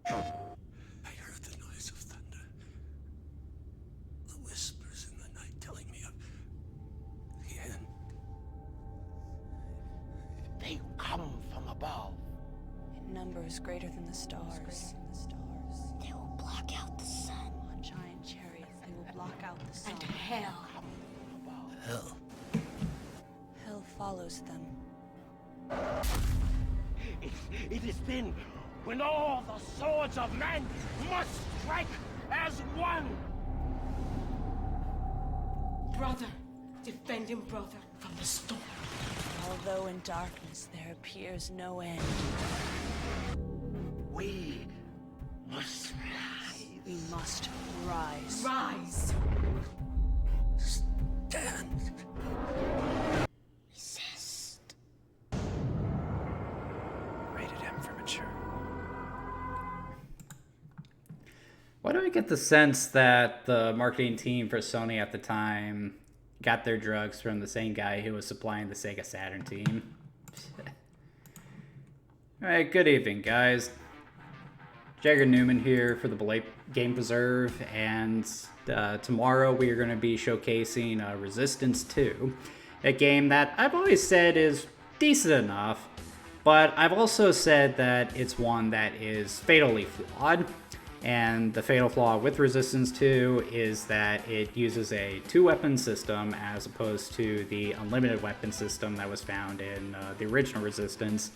I heard the noise of thunder. The whispers in the night telling me of the end. They come from above. In numbers greater than the stars. They will block out the sun. On giant chariots, they will block out the sun. And hell. Hell. Hell follows them. It is then when all the swords of men must strike as one. Brother, defend him, brother, from the storm. Although in darkness there appears no end. We must rise. We must rise. Rise. Stand. Resist. Rated M for mature. Why do I get the sense that the marketing team for Sony at the time got their drugs from the same guy who was supplying the Sega Saturn team? Alright, good evening, guys. Jagger Newman here for the Blade Game Preserve, and tomorrow we are going to be showcasing Resistance 2, a game that I've always said is decent enough, but I've also said that it's one that is fatally flawed. And the fatal flaw with Resistance 2 is that it uses a two-weapon system as opposed to the unlimited weapon system that was found in the original Resistance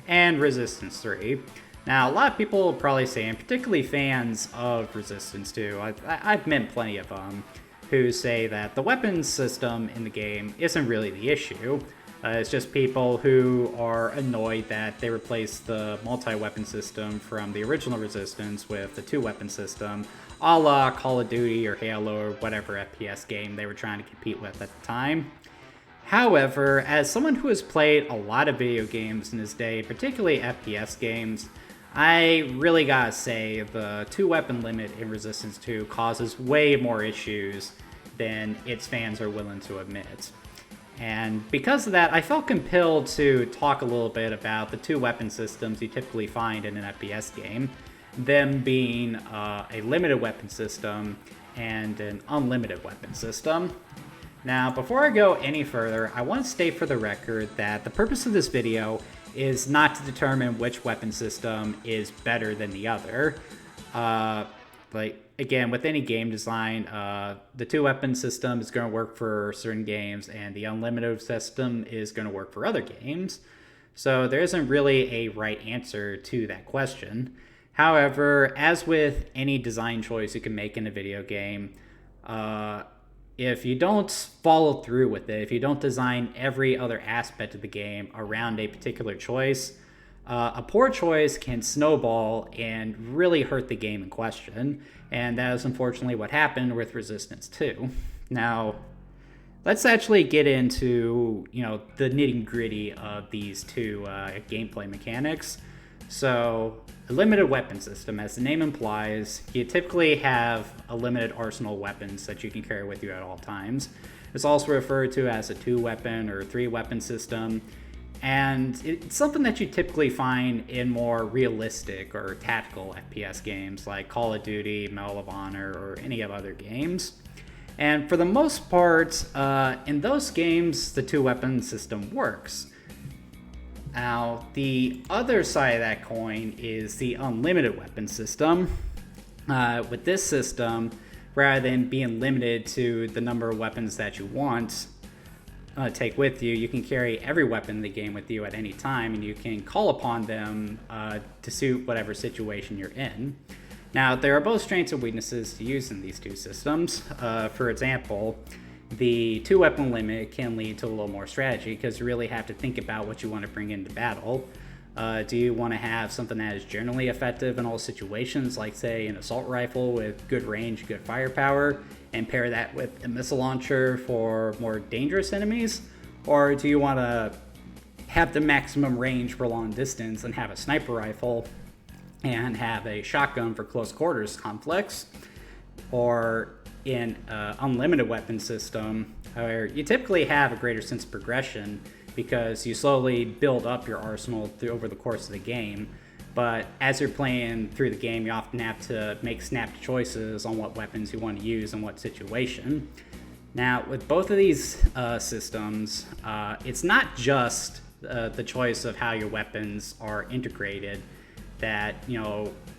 and Resistance 3. Now, a lot of people will probably say, and particularly fans of Resistance 2, I've met plenty of them, who say that the weapons system in the game isn't really the issue. It's just people who are annoyed that they replaced the multi-weapon system from the original Resistance with the two-weapon system, a la Call of Duty or Halo or whatever FPS game they were trying to compete with at the time. However, as someone who has played a lot of video games in his day, particularly FPS games, I really gotta say the two-weapon limit in Resistance 2 causes way more issues than its fans are willing to admit. And because of that, I felt compelled to talk a little bit about the two weapon systems you typically find in an FPS game, them being a limited weapon system and an unlimited weapon system. Now, before I go any further, I want to state for the record that the purpose of this video is not to determine which weapon system is better than the other. Again, with any game design, the two-weapon system is going to work for certain games, and the unlimited system is going to work for other games. So there isn't really a right answer to that question. However, as with any design choice you can make in a video game, if you don't follow through with it, if you don't design every other aspect of the game around a particular choice, a poor choice can snowball and really hurt the game in question, and that is unfortunately what happened with Resistance 2. Now, let's actually get into, the nitty-gritty of these two gameplay mechanics. So, a limited weapon system, as the name implies, you typically have a limited arsenal of weapons that you can carry with you at all times. It's also referred to as a two-weapon or three-weapon system. And it's something that you typically find in more realistic or tactical FPS games like Call of Duty, Medal of Honor, or any of other games. And for the most part, in those games, the two-weapon system works. Now, the other side of that coin is the unlimited weapon system. With this system, rather than being limited to the number of weapons that you want, take with you, you can carry every weapon in the game with you at any time, and you can call upon them to suit whatever situation you're in. Now, there are both strengths and weaknesses to use in these two systems. For example, the two-weapon limit can lead to a little more strategy because you really have to think about what you want to bring into battle. Do you want to have something that is generally effective in all situations, like say an assault rifle with good range, good firepower, and pair that with a missile launcher for more dangerous enemies? Or do you want to have the maximum range for long distance and have a sniper rifle and have a shotgun for close quarters conflicts? Or in an unlimited weapon system, where you typically have a greater sense of progression because you slowly build up your arsenal over the course of the game. But as you're playing through the game, you often have to make snappy choices on what weapons you want to use in what situation. Now, with both of these systems, it's not just the choice of how your weapons are integrated that,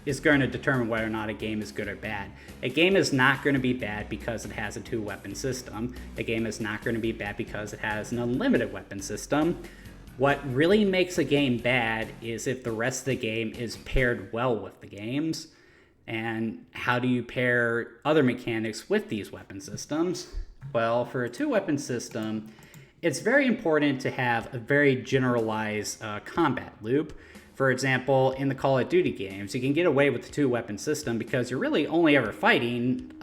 is going to determine whether or not a game is good or bad. A game is not going to be bad because it has a 2-weapon system. A game is not going to be bad because it has an unlimited weapon system. What really makes a game bad is if the rest of the game is paired well with the games. And how do you pair other mechanics with these weapon systems? Well, for a 2-weapon system, it's very important to have a very generalized combat loop. For example, in the Call of Duty games, you can get away with the 2-weapon system because you're really only ever fighting,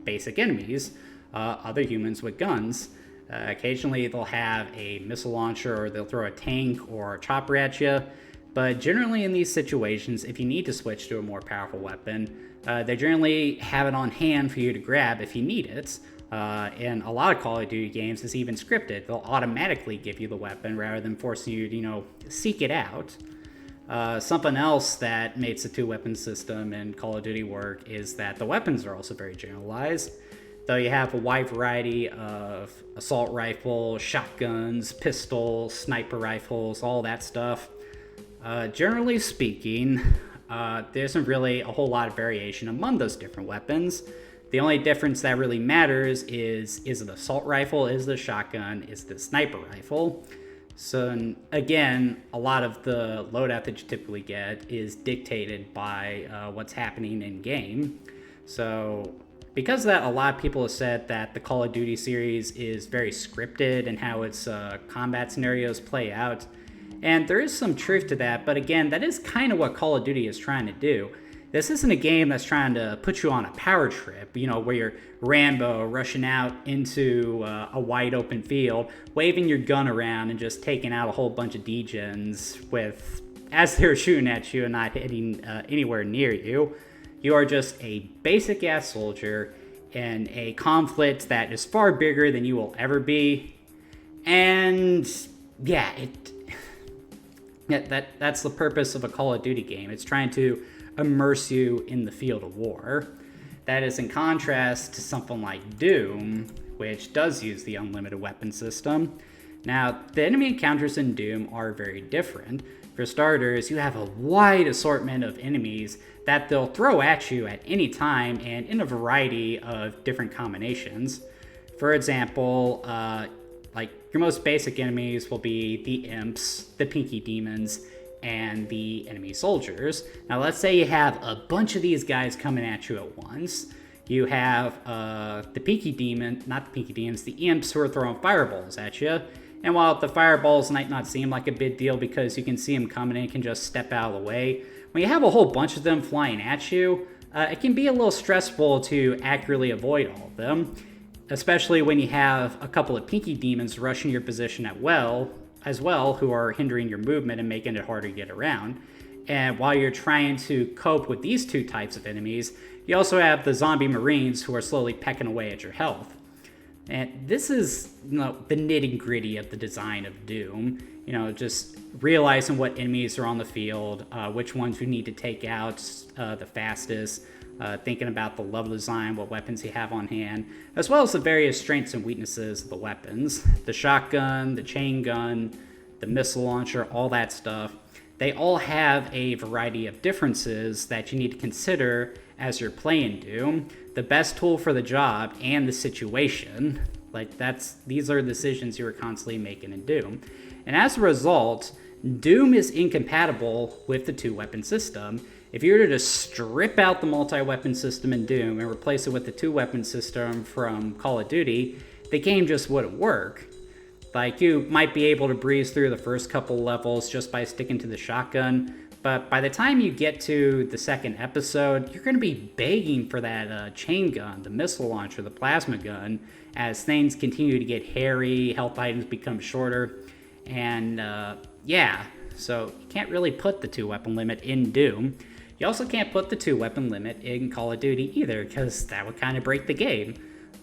basic enemies, other humans with guns. Occasionally, they'll have a missile launcher, or they'll throw a tank or a chopper at you. But generally, in these situations, if you need to switch to a more powerful weapon, they generally have it on hand for you to grab if you need it. In a lot of Call of Duty games, it's even scripted. They'll automatically give you the weapon rather than forcing you to, seek it out. Something else that makes the 2-weapon system in Call of Duty work is that the weapons are also very generalized. Though you have a wide variety of assault rifles, shotguns, pistols, sniper rifles, all that stuff. Generally speaking, there isn't really a whole lot of variation among those different weapons. The only difference that really matters is it an assault rifle, is it a shotgun, is it a sniper rifle? So again, a lot of the loadout that you typically get is dictated by what's happening in game. So because of that, a lot of people have said that the Call of Duty series is very scripted and how its combat scenarios play out. And there is some truth to that, but again, that is kind of what Call of Duty is trying to do. This isn't a game that's trying to put you on a power trip, where you're Rambo rushing out into a wide open field, waving your gun around and just taking out a whole bunch of degens as they're shooting at you and not hitting anywhere near you. You are just a basic ass soldier in a conflict that is far bigger than you will ever be. And yeah, that's the purpose of a Call of Duty game. It's trying to immerse you in the field of war. That is in contrast to something like Doom, which does use the unlimited weapon system. Now, the enemy encounters in Doom are very different. For starters, you have a wide assortment of enemies that they'll throw at you at any time and in a variety of different combinations. For example, your most basic enemies will be the imps, the pinky demons, and the enemy soldiers. Now let's say you have a bunch of these guys coming at you at once. You have the imps who are throwing fireballs at you. And while the fireballs might not seem like a big deal because you can see them coming and you can just step out of the way, when you have a whole bunch of them flying at you, it can be a little stressful to accurately avoid all of them, especially when you have a couple of pinky demons rushing your position as well, who are hindering your movement and making it harder to get around. And while you're trying to cope with these two types of enemies, you also have the zombie marines who are slowly pecking away at your health. And this is, the nitty-gritty of the design of Doom. Just realizing what enemies are on the field, which ones you need to take out the fastest, thinking about the level design, what weapons you have on hand, as well as the various strengths and weaknesses of the weapons. The shotgun, the chain gun, the missile launcher, all that stuff. They all have a variety of differences that you need to consider as you're playing Doom. The best tool for the job and the situation. These are decisions you are constantly making in Doom. And as a result, Doom is incompatible with the 2-weapon system. If you were to just strip out the multi-weapon system in Doom and replace it with the 2-weapon system from Call of Duty, the game just wouldn't work. You might be able to breeze through the first couple levels just by sticking to the shotgun, but by the time you get to the second episode, you're going to be begging for that chain gun, the missile launcher, the plasma gun, as things continue to get hairy, health items become shorter, and so you can't really put the 2-weapon limit in Doom. You also can't put the 2-weapon limit in Call of Duty either, because that would kind of break the game.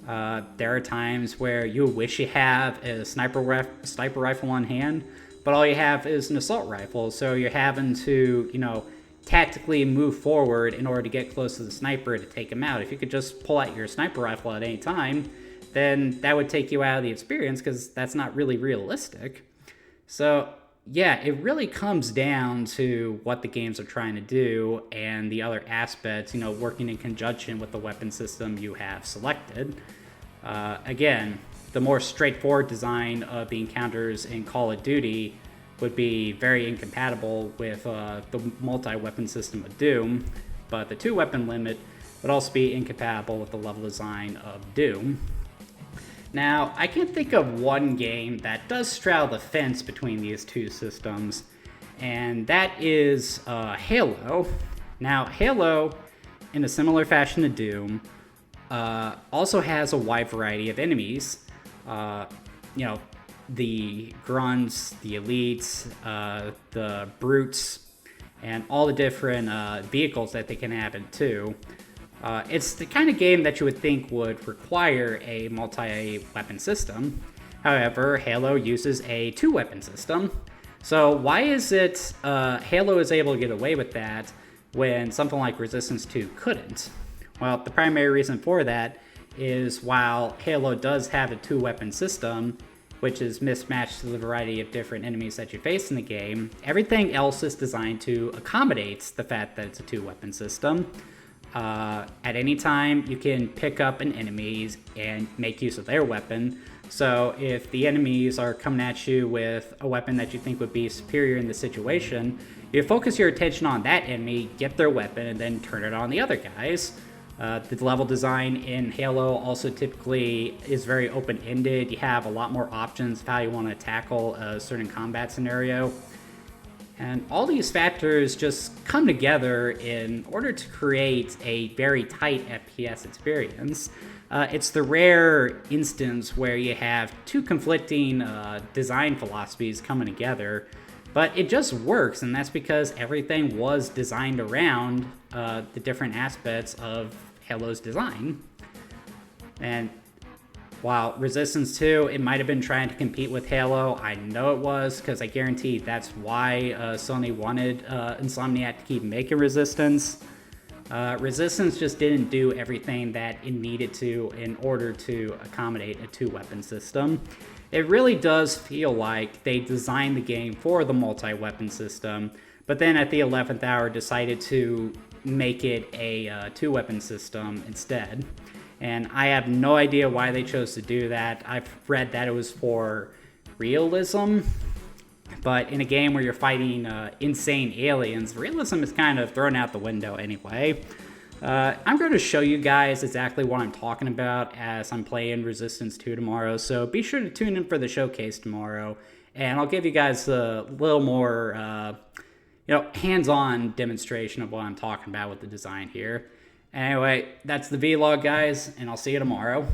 There are times where you wish you have a sniper rifle on hand, but all you have is an assault rifle, so you're having to, tactically move forward in order to get close to the sniper to take him out. If you could just pull out your sniper rifle at any time, then that would take you out of the experience, because that's not really realistic. So yeah, it really comes down to what the games are trying to do and the other aspects, working in conjunction with the weapon system you have selected. Again, the more straightforward design of the encounters in Call of Duty would be very incompatible with the multi-weapon system of Doom, but the 2-weapon limit would also be incompatible with the level design of Doom. Now, I can think of one game that does straddle the fence between these two systems, and that is Halo. Now, Halo, in a similar fashion to Doom, also has a wide variety of enemies. The grunts, the elites, the brutes, and all the different vehicles that they can have in too. It's the kind of game that you would think would require a multi-weapon system. However, Halo uses a 2-weapon system. So why is it Halo is able to get away with that when something like Resistance 2 couldn't? Well, the primary reason for that is while Halo does have a 2-weapon system, which is mismatched to the variety of different enemies that you face in the game, everything else is designed to accommodate the fact that it's a 2-weapon system. At any time, you can pick up an enemy and make use of their weapon. So if the enemies are coming at you with a weapon that you think would be superior in the situation, you focus your attention on that enemy, get their weapon, and then turn it on the other guys. The level design in Halo also typically is very open-ended. You have a lot more options of how you want to tackle a certain combat scenario. And all these factors just come together in order to create a very tight FPS experience. It's the rare instance where you have two conflicting design philosophies coming together, but it just works, and that's because everything was designed around the different aspects of Halo's design. And while Resistance 2, it might have been trying to compete with Halo, I know it was, because I guarantee that's why Sony wanted Insomniac to keep making Resistance. Resistance just didn't do everything that it needed to in order to accommodate a 2-weapon system. It really does feel like they designed the game for the multi-weapon system, but then at the 11th hour decided to make it a 2-weapon system instead. And I have no idea why they chose to do that. I've read that it was for realism, but in a game where you're fighting insane aliens, realism is kind of thrown out the window anyway. I'm going to show you guys exactly what I'm talking about as I'm playing Resistance 2 tomorrow, so be sure to tune in for the showcase tomorrow, and I'll give you guys a little more hands-on demonstration of what I'm talking about with the design here. Anyway, that's the vlog, guys, and I'll see you tomorrow.